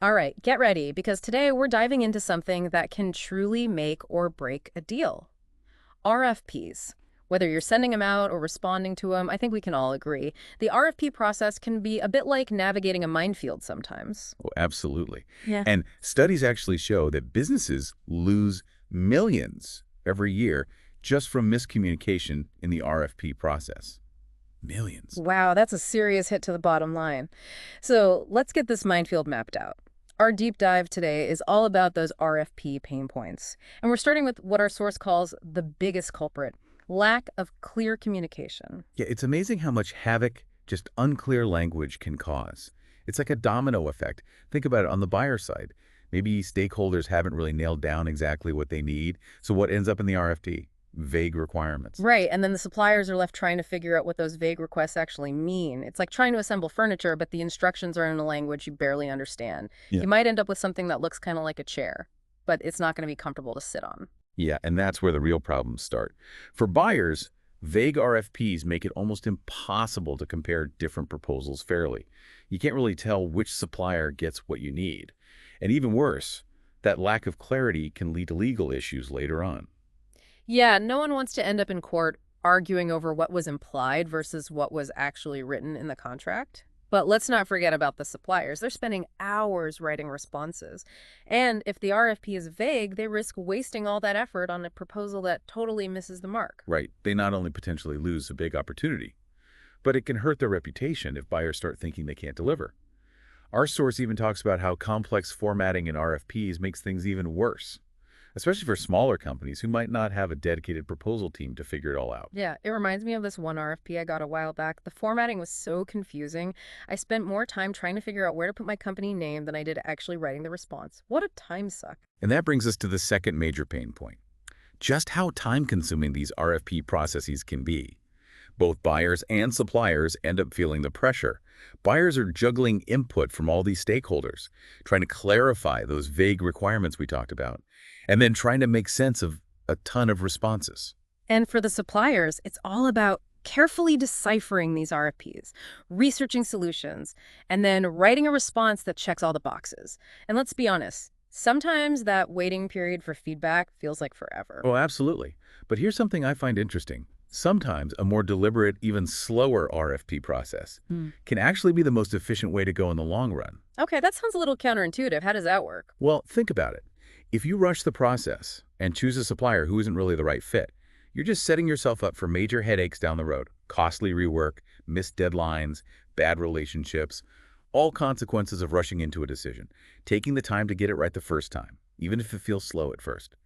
All right, get ready, because today we're diving into something that can truly make or break a deal. RFPs. Whether you're sending them out or responding to them, I think we can all agree. The RFP process can be a bit like navigating a minefield sometimes. Oh, absolutely. Yeah. And studies actually show that businesses lose millions every year just from miscommunication in the RFP process. Millions. Wow, that's a serious hit to the bottom line. So let's get this minefield mapped out. Our deep dive today is all about those RFP pain points. And we're starting with what our source calls the biggest culprit: lack of clear communication. Yeah, it's amazing how much havoc just unclear language can cause. It's like a domino effect. Think about it on the buyer side. Maybe stakeholders haven't really nailed down exactly what they need. So what ends up in the RFP? Vague requirements. Right, and then the suppliers are left trying to figure out what those vague requests actually mean. It's like trying to assemble furniture, but the instructions are in a language you barely understand. Yeah. You might end up with something that looks kind of like a chair, but it's not going to be comfortable to sit on. Yeah, and that's where the real problems start. For buyers, vague RFPs make it almost impossible to compare different proposals fairly. You can't really tell which supplier gets what you need. And even worse, that lack of clarity can lead to legal issues later on. Yeah, no one wants to end up in court arguing over what was implied versus what was actually written in the contract. But let's not forget about the suppliers. They're spending hours writing responses. And if the RFP is vague, they risk wasting all that effort on a proposal that totally misses the mark. Right, they not only potentially lose a big opportunity, but it can hurt their reputation if buyers start thinking they can't deliver. Our source even talks about how complex formatting in RFPs makes things even worse, especially for smaller companies who might not have a dedicated proposal team to figure it all out. Yeah, it reminds me of this one RFP I got a while back. The formatting was so confusing. I spent more time trying to figure out where to put my company name than I did actually writing the response. What a time suck. And that brings us to the second major pain point, just how time-consuming these RFP processes can be. Both buyers and suppliers end up feeling the pressure. Buyers are juggling input from all these stakeholders, trying to clarify those vague requirements we talked about, and then trying to make sense of a ton of responses. And for the suppliers, it's all about carefully deciphering these RFPs, researching solutions, and then writing a response that checks all the boxes. And let's be honest, sometimes that waiting period for feedback feels like forever. Oh, absolutely. But here's something I find interesting. Sometimes a more deliberate, even slower RFP process Hmm. can actually be the most efficient way to go in the long run. Okay, that sounds a little counterintuitive. How does that work? Well, think about it. If you rush the process and choose a supplier who isn't really the right fit, you're just setting yourself up for major headaches down the road. Costly rework, missed deadlines, bad relationships, all consequences of rushing into a decision. Taking the time to get it right the first time, even if it feels slow at first,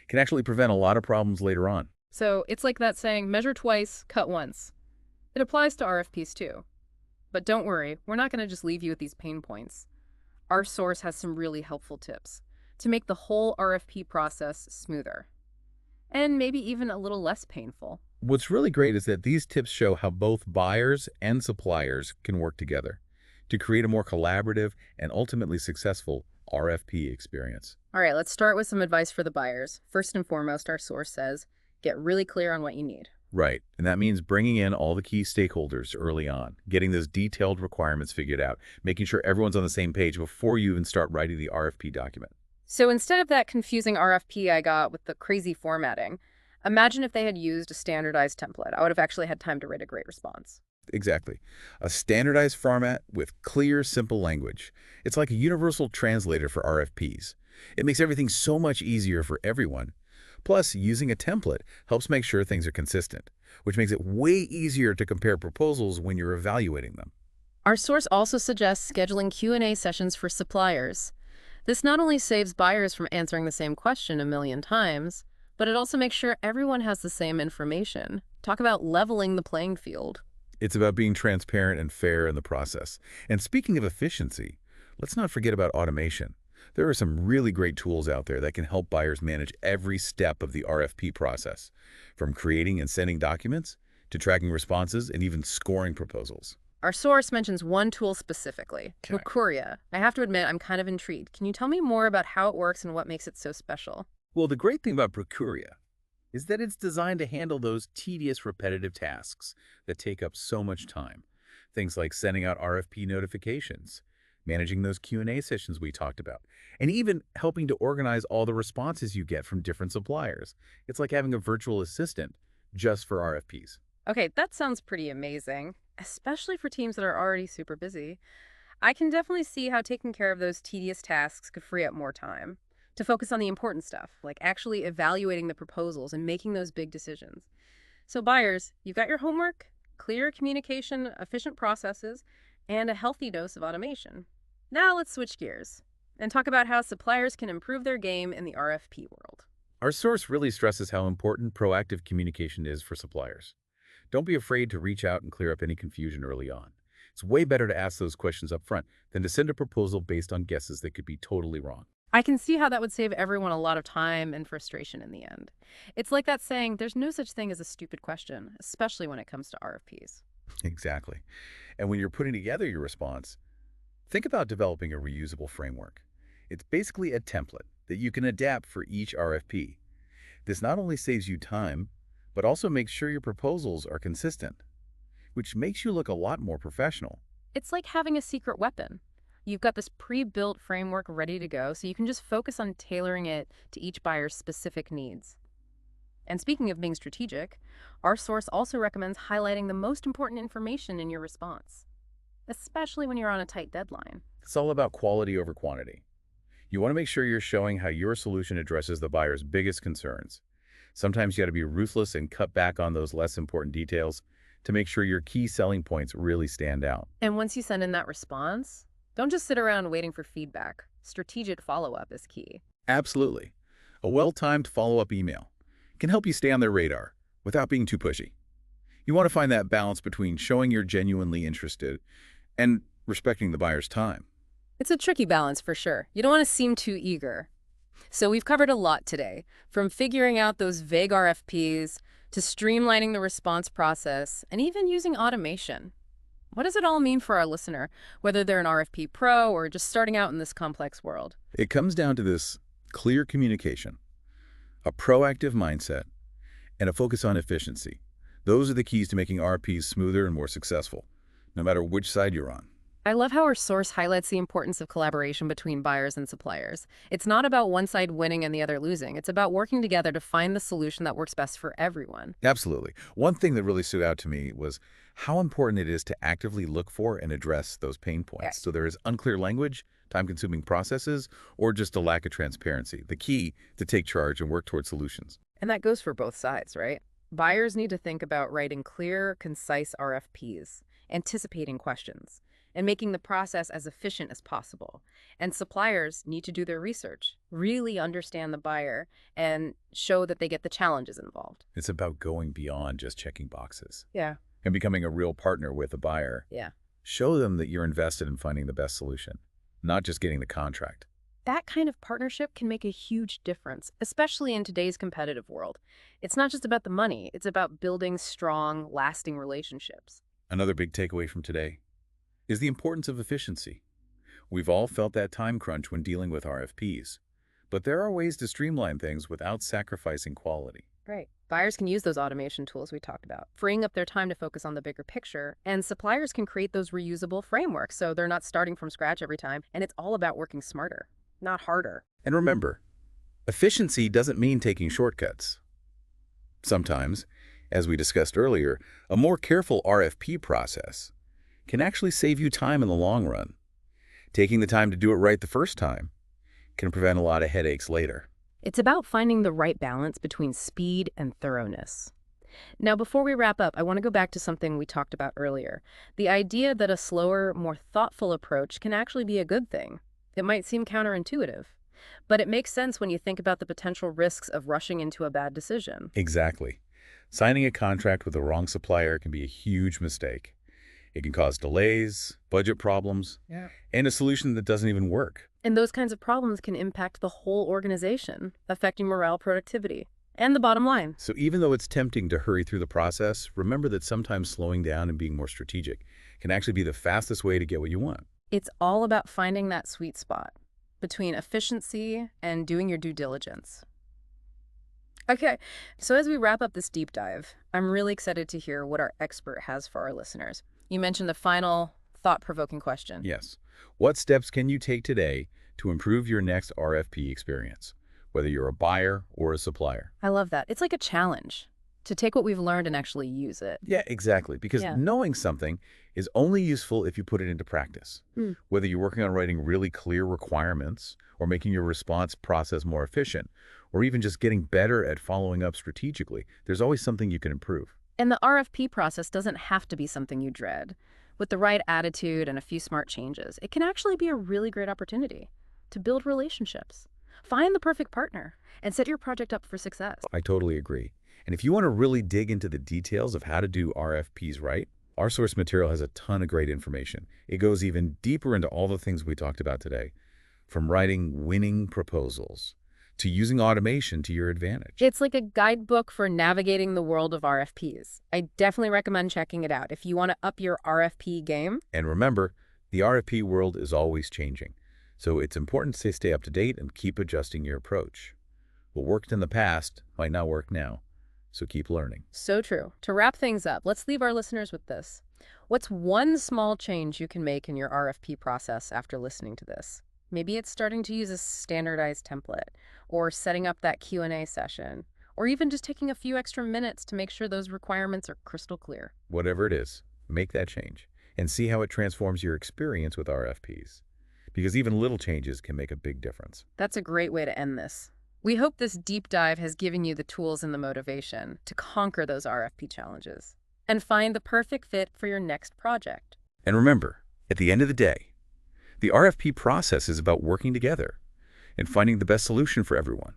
can actually prevent a lot of problems later on. So it's like that saying, measure twice, cut once. It applies to RFPs too. But don't worry, we're not going to just leave you with these pain points. Our source has some really helpful tips to make the whole RFP process smoother and maybe even a little less painful. What's really great is that these tips show how both buyers and suppliers can work together to create a more collaborative and ultimately successful RFP experience. All right, let's start with some advice for the buyers. First and foremost, our source says, get really clear on what you need. Right, and that means bringing in all the key stakeholders early on, getting those detailed requirements figured out, making sure everyone's on the same page before you even start writing the RFP document. So instead of that confusing RFP I got with the crazy formatting, imagine if they had used a standardized template. I would have actually had time to write a great response. Exactly. A standardized format with clear, simple language. It's like a universal translator for RFPs. It makes everything so much easier for everyone. Plus, using a template helps make sure things are consistent, which makes it way easier to compare proposals when you're evaluating them. Our source also suggests scheduling Q&A sessions for suppliers. This not only saves buyers from answering the same question a million times, but it also makes sure everyone has the same information. Talk about leveling the playing field. It's about being transparent and fair in the process. And speaking of efficiency, let's not forget about automation. There are some really great tools out there that can help buyers manage every step of the RFP process, from creating and sending documents to tracking responses and even scoring proposals. Our source mentions one tool specifically, Okay. Prokuria. I have to admit, I'm kind of intrigued. Can you tell me more about how it works and what makes it so special? Well, the great thing about Prokuria is that it's designed to handle those tedious, repetitive tasks that take up so much time. Things like sending out RFP notifications, managing those Q&A sessions we talked about, and even helping to organize all the responses you get from different suppliers. It's like having a virtual assistant just for RFPs. Okay, that sounds pretty amazing, especially for teams that are already super busy. I can definitely see how taking care of those tedious tasks could free up more time to focus on the important stuff, like actually evaluating the proposals and making those big decisions. So, buyers, you've got your homework, clear communication, efficient processes, and a healthy dose of automation. Now, let's switch gears and talk about how suppliers can improve their game in the RFP world. Our source really stresses how important proactive communication is for suppliers. Don't be afraid to reach out and clear up any confusion early on. It's way better to ask those questions up front than to send a proposal based on guesses that could be totally wrong. I can see how that would save everyone a lot of time and frustration in the end. It's like that saying, there's no such thing as a stupid question, especially when it comes to RFPs. Exactly. And when you're putting together your response, think about developing a reusable framework. It's basically a template that you can adapt for each RFP. This not only saves you time, but also makes sure your proposals are consistent, which makes you look a lot more professional. It's like having a secret weapon. You've got this pre-built framework ready to go, so you can just focus on tailoring it to each buyer's specific needs. And speaking of being strategic, our source also recommends highlighting the most important information in your response, especially when you're on a tight deadline. It's all about quality over quantity. You want to make sure you're showing how your solution addresses the buyer's biggest concerns. Sometimes you got to be ruthless and cut back on those less important details to make sure your key selling points really stand out. And once you send in that response, don't just sit around waiting for feedback. Strategic follow-up is key. Absolutely. A well-timed follow-up email can help you stay on their radar without being too pushy. You want to find that balance between showing you're genuinely interested and respecting the buyer's time. It's a tricky balance for sure. You don't want to seem too eager. So we've covered a lot today, from figuring out those vague RFPs to streamlining the response process and even using automation. What does it all mean for our listener, whether they're an RFP pro or just starting out in this complex world? It comes down to this clear communication, a proactive mindset, and a focus on efficiency. Those are the keys to making RFPs smoother and more successful, no matter which side you're on. I love how our source highlights the importance of collaboration between buyers and suppliers. It's not about one side winning and the other losing. It's about working together to find the solution that works best for everyone. Absolutely. One thing that really stood out to me was how important it is to actively look for and address those pain points. So there is unclear language, time-consuming processes, or just a lack of transparency. The key to take charge and work toward solutions. And that goes for both sides, right? Buyers need to think about writing clear, concise RFPs, anticipating questions, and making the process as efficient as possible. And suppliers need to do their research, really understand the buyer, and show that they get the challenges involved. It's about going beyond just checking boxes Yeah. and becoming a real partner with a buyer. Yeah. Show them that you're invested in finding the best solution, not just getting the contract. That kind of partnership can make a huge difference, especially in today's competitive world. It's not just about the money, it's about building strong, lasting relationships. Another big takeaway from today is the importance of efficiency. We've all felt that time crunch when dealing with RFPs, but there are ways to streamline things without sacrificing quality. Right. Buyers can use those automation tools we talked about, freeing up their time to focus on the bigger picture, and suppliers can create those reusable frameworks so they're not starting from scratch every time, and it's all about working smarter, not harder. And remember, efficiency doesn't mean taking shortcuts. Sometimes, as we discussed earlier, a more careful RFP process can actually save you time in the long run. Taking the time to do it right the first time can prevent a lot of headaches later. It's about finding the right balance between speed and thoroughness. Now, before we wrap up, I want to go back to something we talked about earlier. The idea that a slower, more thoughtful approach can actually be a good thing. It might seem counterintuitive, but it makes sense when you think about the potential risks of rushing into a bad decision. Exactly. Signing a contract with the wrong supplier can be a huge mistake. It can cause delays, budget problems, and a solution that doesn't even work. And those kinds of problems can impact the whole organization, affecting morale, productivity, and the bottom line. So even though it's tempting to hurry through the process, remember that sometimes slowing down and being more strategic can actually be the fastest way to get what you want. It's all about finding that sweet spot between efficiency and doing your due diligence. Okay, so as we wrap up this deep dive, I'm really excited to hear what our expert has for our listeners. You mentioned the final thought-provoking question. Yes. What steps can you take today to improve your next RFP experience, whether you're a buyer or a supplier? I love that. It's like a challenge to take what we've learned and actually use it. Yeah, exactly. Because Yeah. knowing something is only useful if you put it into practice. Mm. Whether you're working on writing really clear requirements or making your response process more efficient, or even just getting better at following up strategically, there's always something you can improve. And the RFP process doesn't have to be something you dread. With the right attitude and a few smart changes, it can actually be a really great opportunity to build relationships, find the perfect partner, and set your project up for success. I totally agree. And if you want to really dig into the details of how to do RFPs right, our source material has a ton of great information. It goes even deeper into all the things we talked about today, from writing winning proposals to using automation to your advantage. It's like a guidebook for navigating the world of RFPs. I definitely recommend checking it out if you want to up your RFP game. And remember, the RFP world is always changing, so it's important to stay up to date and keep adjusting your approach. What worked in the past might not work now, so keep learning. So true. To wrap things up, let's leave our listeners with this. What's one small change you can make in your RFP process after listening to this? Maybe it's starting to use a standardized template, or setting up that Q&A session, or even just taking a few extra minutes to make sure those requirements are crystal clear. Whatever it is, make that change and see how it transforms your experience with RFPs. Because even little changes can make a big difference. That's a great way to end this. We hope this deep dive has given you the tools and the motivation to conquer those RFP challenges and find the perfect fit for your next project. And remember, at the end of the day, the RFP process is about working together and finding the best solution for everyone.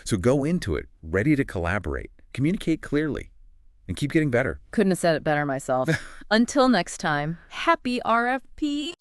So go into it ready to collaborate, communicate clearly, and keep getting better. Couldn't have said it better myself. Until next time, happy RFP!